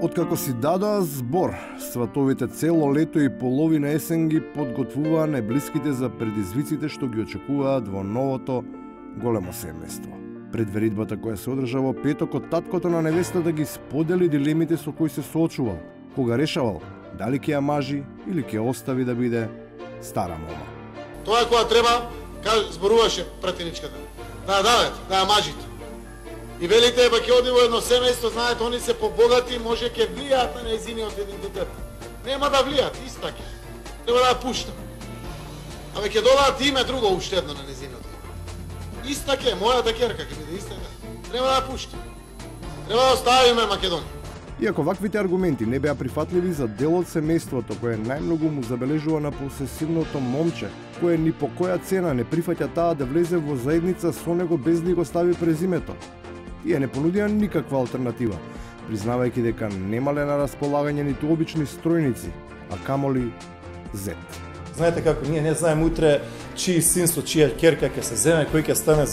Откако си дадоа збор, сватовите цело лето и половина есен ги подготвуваа најблиските за предизвиците што ги очекуваат во новото големо семејство. Пред веридбата која се одржа во петокот, таткото на невестата ги сподели дилемите со кои се соочувал, кога решавал дали ќе ја мажи или ќе остави да биде стара мома. Тоа кога треба, зборуваше пратеничката. Да ја мажите. И велите, па ќе оди во едно семејство, знаете, они се побогати, може ќе влијаат на нејзиниот идентитет. Нема да влијаат, истаки. Треба да ја пушта. Абе ќе додадат име друго уштедно на нејзиниот име. Истаке, мојата ќерка ќе биде истака. Треба да ја пушта. Треба да оставиме Македонија. Иако ваквите аргументи не беа прифатливи за дел од семејството кое најмногу му забележува на посесивното момче, кое ни по која цена не прифаќа таа да влезе во заедница со него без да го стави презимето. Тие не понудија никаква алтернатива, признавајќи дека немале на располагање ниту обични стројници, а камоли зет. Знаете како, ние не знаеме утре чиј син со чија ќерка ќе се земе, кој ќе стане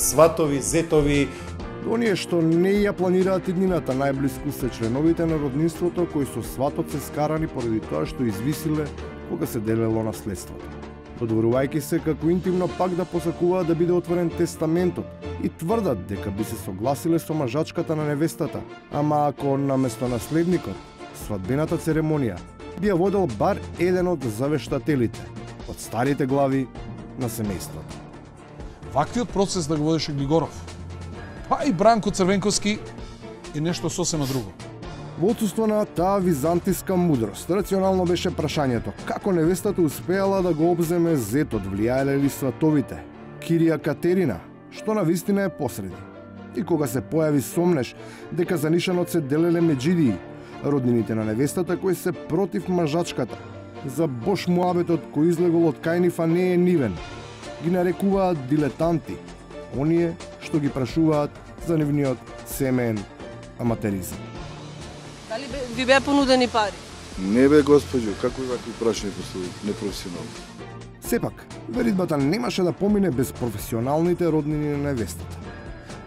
сватови, зетови. Оние што не ја планираат иднината најблиску се членовите на роднинството кои со сватот се скарани поради тоа што извисиле кога се делело наследството. Додворувајќи се како интимно пак да посакуваат да биде отворен тестаментот и тврдат дека би се согласиле со мажачката на невестата, ама ако наместо наследникот, свадбената церемонија би ја водел бар еден од завештателите, од старите глави на семејството. Ваквиот процес да го водеше Глигоров, па и Бранко Црвенковски е нешто сосема друго. Во отсуство на таа византиска мудрост, рационално беше прашањето како невестата успеала да го обземе зетот, влијаеле ли сватовите, Кирија Катерина, што на вистина е посреди. И кога се појави сомнеш дека за нишанот се делеле меджидии, роднините на невестата кои се против мажачката, за бош муабетот кој излегол од кајнифа не е нивен, ги нарекуваат дилетанти, оние што ги прашуваат за нивниот семеен аматеризам. Дали ви беа понудени пари? Не бе, госпоđo, како вакви прашања се непрофесионални. Сепак, веридбата немаше да помине без професионалните роднини на невестата.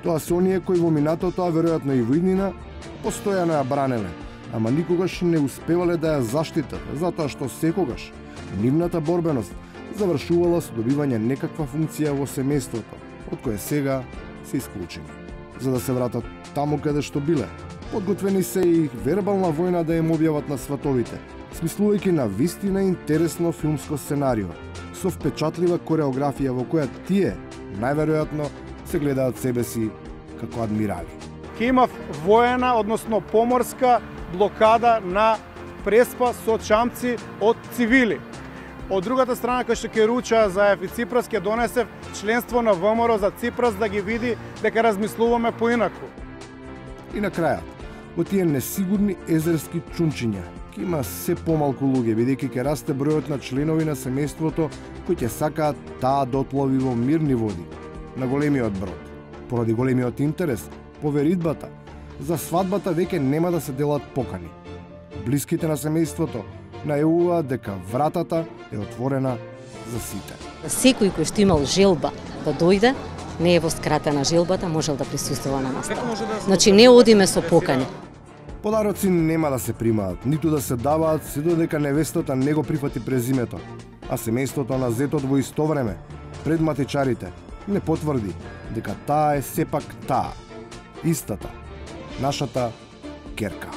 Тоа се оние кои во минатото, а веројатно и во иднина, постојано ја бранеле, ама никогаш не успевале да ја заштитат, затоа што секогаш нивната борбеност завршувала со добивање некаква функција во семејството, од кое сега се исклучени. За да се вратат таму каде што биле, подготвени се и вербална војна да им објават на сватовите, смислувајќи на вистина интересно филмско сценарио, со впечатлива кореографија во која тие, најверојатно, се гледаат себе си како адмирали. Ке имав воена, односно поморска блокада на Преспа со чамци од цивили. Од другата страна, кај што ќе руча Заев и Ципрас, ќе донесев членство на ВМРО за Ципрас да ги види дека размислуваме поинаку. И на крајот, во тие несигурни езерски чунчиња, ќе има се помалку луѓе, бидејќи ќе расте бројот на членови на семејството кои ќе сакаат таа да отлови во мирни води, на големиот брод. Поради големиот интерес, по веридбата, за свадбата веќе нема да се делат покани. Блиските на семејството најавуваат дека вратата е отворена за сите. Секој кој што имал желба да дојде, не е во скратена желбата, можел да присуствува на настава. Значи не одиме со покани. Подароци нема да се примаат, ниту да се даваат се додека невестата не го прифати презимето, а семејството на зетот во исто време, пред матичарите, не потврди дека таа е сепак таа, истата, нашата ќерка.